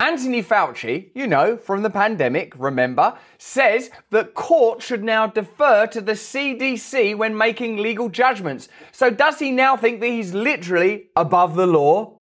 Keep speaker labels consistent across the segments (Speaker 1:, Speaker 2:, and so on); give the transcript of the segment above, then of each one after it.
Speaker 1: Anthony Fauci, you know, from the pandemic, remember, says that courts should now defer to the CDC when making legal judgments. So does he now think that he's literally above the law?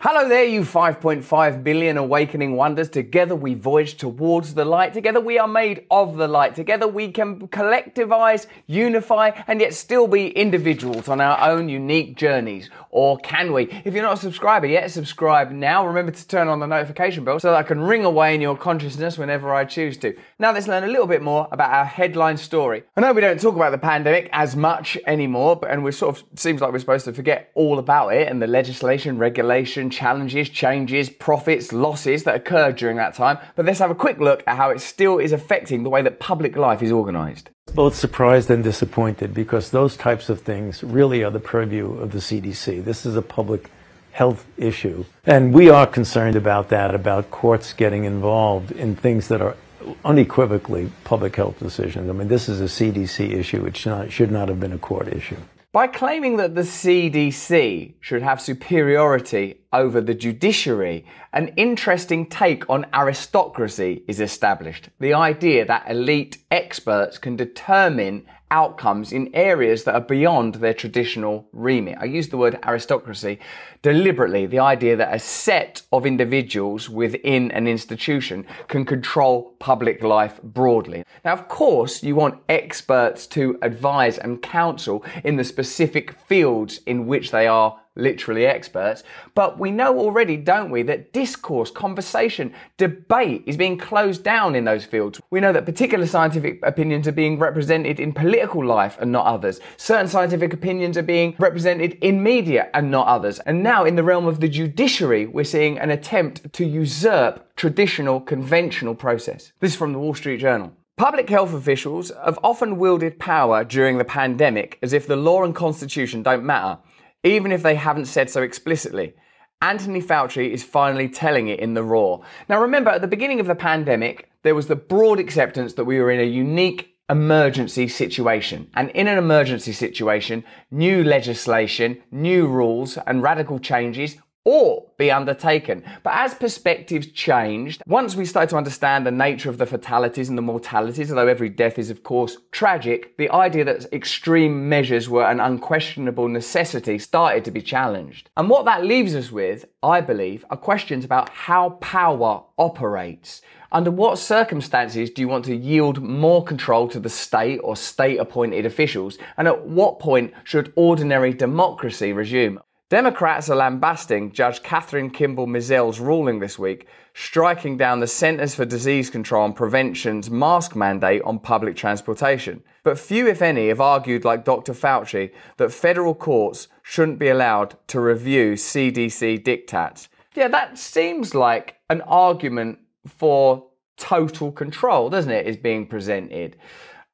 Speaker 1: Hello there, you 5.5 billion awakening wonders. Together we voyage towards the light. Together we are made of the light. Together we can collectivize, unify, and yet still be individuals on our own unique journeys. Or can we? If you're not a subscriber yet, subscribe now. Remember to turn on the notification bell so that I can ring away in your consciousness whenever I choose to. Now let's learn a little bit more about our headline story. I know we don't talk about the pandemic as much anymore, and we sort of seems like we're supposed to forget all about it and the legislation, regulation, challenges, changes, profits, losses that occurred during that time. But let's have a quick look at how it still is affecting the way that public life is organised.
Speaker 2: Both surprised and disappointed, because those types of things really are the purview of the CDC. This is a public health issue. And we are concerned about that, about courts getting involved in things that are unequivocally public health decisions. I mean, this is a CDC issue. It should not have been a court issue.
Speaker 1: By claiming that the CDC should have superiority over the judiciary, an interesting take on aristocracy is established. The idea that elite experts can determine outcomes in areas that are beyond their traditional remit. I use the word aristocracy deliberately, the idea that a set of individuals within an institution can control public life broadly. Now, of course, you want experts to advise and counsel in the specific fields in which they are literally experts, but we know already, don't we, that discourse, conversation, debate is being closed down in those fields. We know that particular scientific opinions are being represented in political life and not others. Certain scientific opinions are being represented in media and not others. And now in the realm of the judiciary, we're seeing an attempt to usurp traditional, conventional process. This is from the Wall Street Journal. Public health officials have often wielded power during the pandemic as if the law and constitution don't matter, even if they haven't said so explicitly. Anthony Fauci is finally telling it in the raw. Now remember, at the beginning of the pandemic, there was the broad acceptance that we were in a unique emergency situation. And in an emergency situation, new legislation, new rules, and radical changes ought be undertaken. But as perspectives changed, once we started to understand the nature of the fatalities and the mortalities, although every death is of course tragic, the idea that extreme measures were an unquestionable necessity started to be challenged. And what that leaves us with, I believe, are questions about how power operates. Under what circumstances do you want to yield more control to the state or state-appointed officials? And at what point should ordinary democracy resume? Democrats are lambasting Judge Catherine Kimball Mizell's ruling this week, striking down the Centers for Disease Control and Prevention's mask mandate on public transportation. But few, if any, have argued, like Dr. Fauci, that federal courts shouldn't be allowed to review CDC diktats. Yeah, that seems like an argument for total control, doesn't it, is being presented.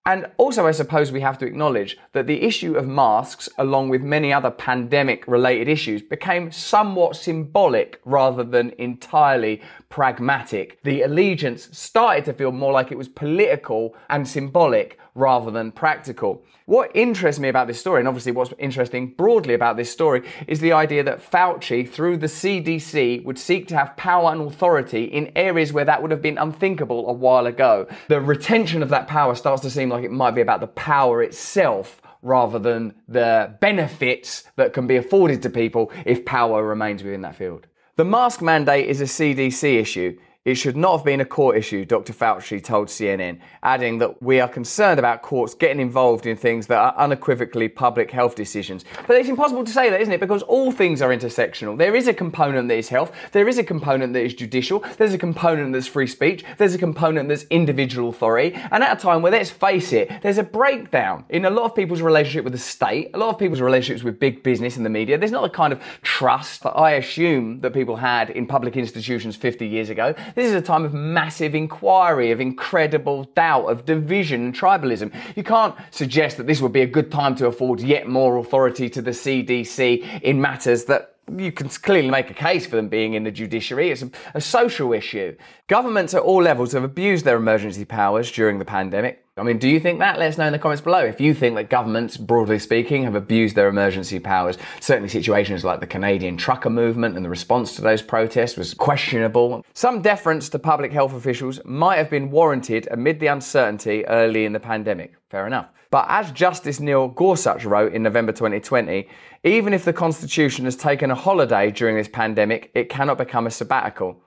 Speaker 1: And also, I suppose we have to acknowledge that the issue of masks, along with many other pandemic-related issues, became somewhat symbolic rather than entirely pragmatic. The allegiance started to feel more like it was political and symbolic rather than practical. What interests me about this story, and obviously what's interesting broadly about this story, is the idea that Fauci, through the CDC, would seek to have power and authority in areas where that would have been unthinkable a while ago. The retention of that power starts to seem like it might be about the power itself rather than the benefits that can be afforded to people if power remains within that field. The mask mandate is a CDC issue. It should not have been a court issue, Dr. Fauci told CNN, adding that we are concerned about courts getting involved in things that are unequivocally public health decisions. But it's impossible to say that, isn't it? Because all things are intersectional. There is a component that is health. There is a component that is judicial. There's a component that's free speech. There's a component that's individual authority. And at a time where, let's face it, there's a breakdown in a lot of people's relationship with the state, a lot of people's relationships with big business and the media. There's not the kind of trust that I assume that people had in public institutions 50 years ago. This is a time of massive inquiry, of incredible doubt, of division and tribalism. You can't suggest that this would be a good time to afford yet more authority to the CDC in matters that you can clearly make a case for them being in the judiciary. It's a social issue. Governments at all levels have abused their emergency powers during the pandemic. I mean, do you think that? Let us know in the comments below. If you think that governments, broadly speaking, have abused their emergency powers, certainly situations like the Canadian trucker movement and the response to those protests was questionable. Some deference to public health officials might have been warranted amid the uncertainty early in the pandemic. Fair enough. But as Justice Neil Gorsuch wrote in November 2020, even if the Constitution has taken a holiday during this pandemic, it cannot become a sabbatical.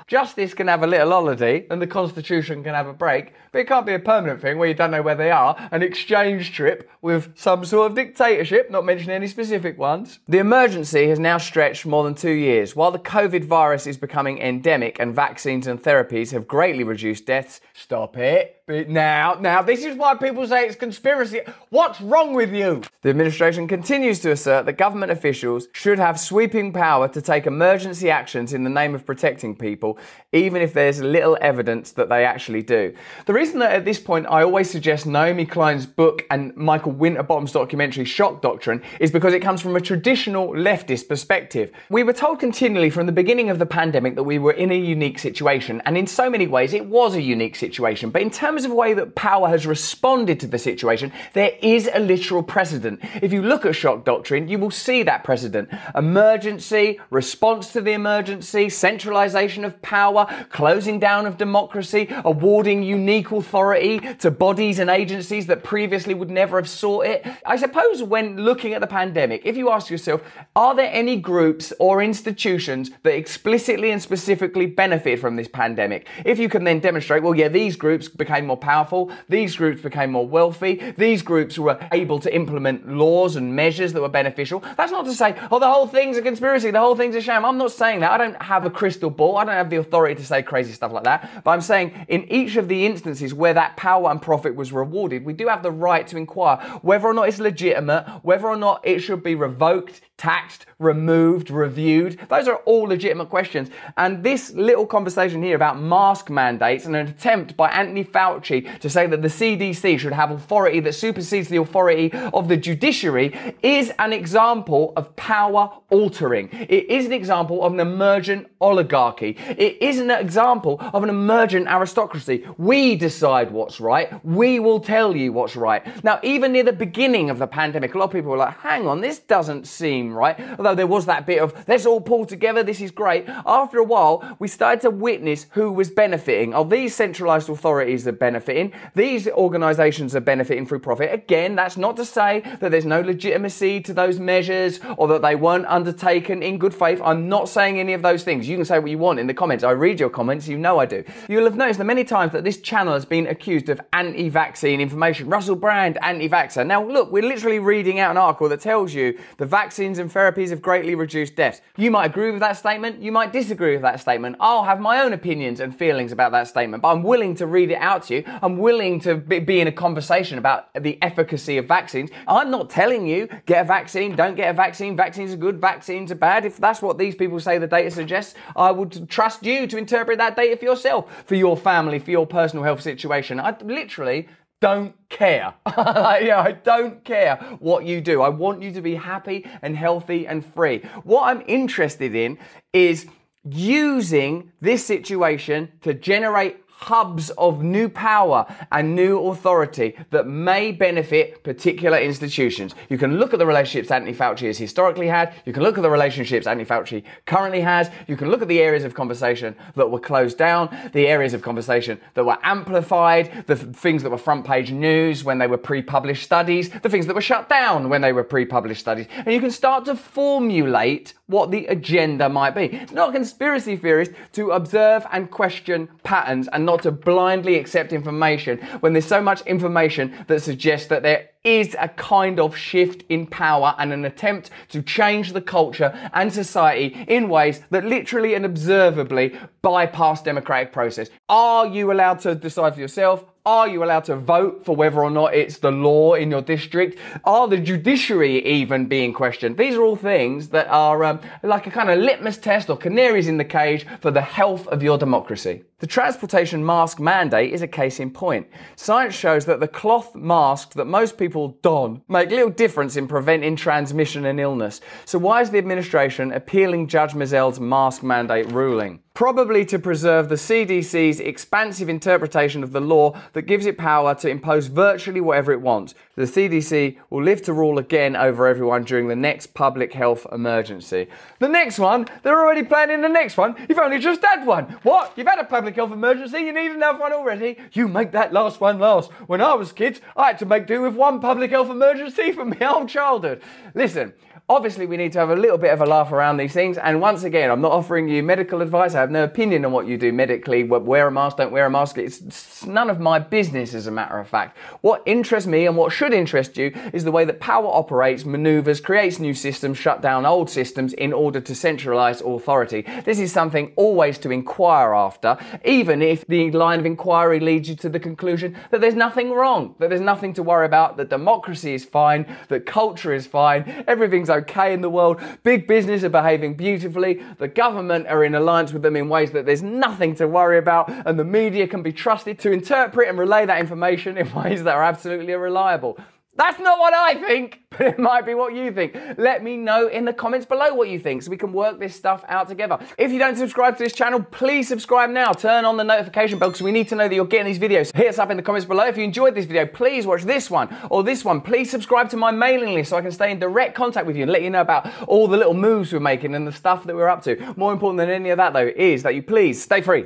Speaker 1: Justice can have a little holiday and the Constitution can have a break, but it can't be a permanent thing where you don't know where they are, an exchange trip with some sort of dictatorship, not mentioning any specific ones. The emergency has now stretched more than 2 years. While the COVID virus is becoming endemic and vaccines and therapies have greatly reduced deaths, stop it. But now, this is why people say it's conspiracy. What's wrong with you? The administration continues to assert that government officials should have sweeping power to take emergency actions in the name of protecting people, even if there's little evidence that they actually do. The reason that at this point I always suggest Naomi Klein's book and Michael Winterbottom's documentary Shock Doctrine is because it comes from a traditional leftist perspective. We were told continually from the beginning of the pandemic that we were in a unique situation, and in so many ways it was a unique situation, but in terms of the way that power has responded to the situation, there is a literal precedent. If you look at Shock Doctrine, you will see that precedent. Emergency, response to the emergency, centralization of power, closing down of democracy, awarding unique authority to bodies and agencies that previously would never have sought it. I suppose when looking at the pandemic, if you ask yourself, are there any groups or institutions that explicitly and specifically benefit from this pandemic? If you can then demonstrate, well, yeah, these groups became more powerful, these groups became more wealthy, these groups were able to implement laws and measures that were beneficial. That's not to say, oh, the whole thing's a conspiracy, the whole thing's a sham. I'm not saying that. I don't have a crystal ball. I don't have the authority to say crazy stuff like that. But I'm saying in each of the instances where that power and profit was rewarded, we do have the right to inquire whether or not it's legitimate, whether or not it should be revoked, taxed, removed, reviewed. Those are all legitimate questions. And this little conversation here about mask mandates and an attempt by Anthony Fauci to say that the CDC should have authority that supersedes the authority of the judiciary is an example of power altering. It is an example of an emergent oligarchy. It is an example of an emergent aristocracy. We decide what's right. We will tell you what's right. Now, even near the beginning of the pandemic, a lot of people were like, hang on, this doesn't seem right. Although there was that bit of, let's all pull together, this is great. After a while, we started to witness who was benefiting. Oh, these centralized authorities are benefiting. These organizations are benefiting through profit. Again, that's not to say that there's no legitimacy to those measures or that they weren't undertaken in good faith. I'm not saying any of those things. You can say what you want in the comments. I read your comments. You know I do. You'll have noticed that many times that this channel has been accused of anti-vaccine information. Russell Brand, anti-vaxxer. Now, look, we're literally reading out an article that tells you the vaccines and therapies have greatly reduced deaths. You might agree with that statement. You might disagree with that statement. I'll have my own opinions and feelings about that statement, but I'm willing to read it out to you. I'm willing to be in a conversation about the efficacy of vaccines. I'm not telling you, get a vaccine, don't get a vaccine, vaccines are good, vaccines are bad. If that's what these people say the data suggests, I would trust you to interpret that data for yourself, for your family, for your personal health situation. I literally don't care. I don't care what you do. I want you to be happy and healthy and free. What I'm interested in is using this situation to generate hubs of new power and new authority that may benefit particular institutions. You can look at the relationships Anthony Fauci has historically had. You can look at the relationships Anthony Fauci currently has. You can look at the areas of conversation that were closed down, the areas of conversation that were amplified, the things that were front page news when they were pre-published studies, the things that were shut down when they were pre-published studies. And you can start to formulate what the agenda might be. It's not a conspiracy theorist to observe and question patterns and not to blindly accept information when there's so much information that suggests that there is a kind of shift in power and an attempt to change the culture and society in ways that literally and observably bypass democratic process. Are you allowed to decide for yourself? Are you allowed to vote for whether or not it's the law in your district? Are the judiciary even being questioned? These are all things that are like a kind of litmus test or canaries in the cage for the health of your democracy. The transportation mask mandate is a case in point. Science shows that the cloth masks that most people don make little difference in preventing transmission and illness. So why is the administration appealing Judge Mizell's mask mandate ruling? probably to preserve the CDC's expansive interpretation of the law that gives it power to impose virtually whatever it wants. The CDC will live to rule again over everyone during the next public health emergency. The next one? They're already planning the next one? You've only just had one. What? You've had a public health emergency? You need another one already? You make that last one last. When I was kids, I had to make do with one public health emergency from my whole childhood. Listen, obviously we need to have a little bit of a laugh around these things, and once again, I'm not offering you medical advice. I have no opinion on what you do medically. Wear a mask, don't wear a mask. It's none of my business, as a matter of fact. What interests me and what should interest you is the way that power operates, maneuvers, creates new systems, shut down old systems in order to centralise authority. This is something always to inquire after, even if the line of inquiry leads you to the conclusion that there's nothing wrong, that there's nothing to worry about, that democracy is fine, that culture is fine, everything's okay in the world, big business are behaving beautifully, the government are in alliance with them in ways that there's nothing to worry about, and the media can be trusted to interpret and relay that information in ways that are absolutely reliable. That's not what I think, but it might be what you think. Let me know in the comments below what you think so we can work this stuff out together. If you don't subscribe to this channel, please subscribe now. Turn on the notification bell because we need to know that you're getting these videos. Hit us up in the comments below. If you enjoyed this video, please watch this one or this one. Please subscribe to my mailing list so I can stay in direct contact with you and let you know about all the little moves we're making and the stuff that we're up to. More important than any of that, though, is that you please stay free.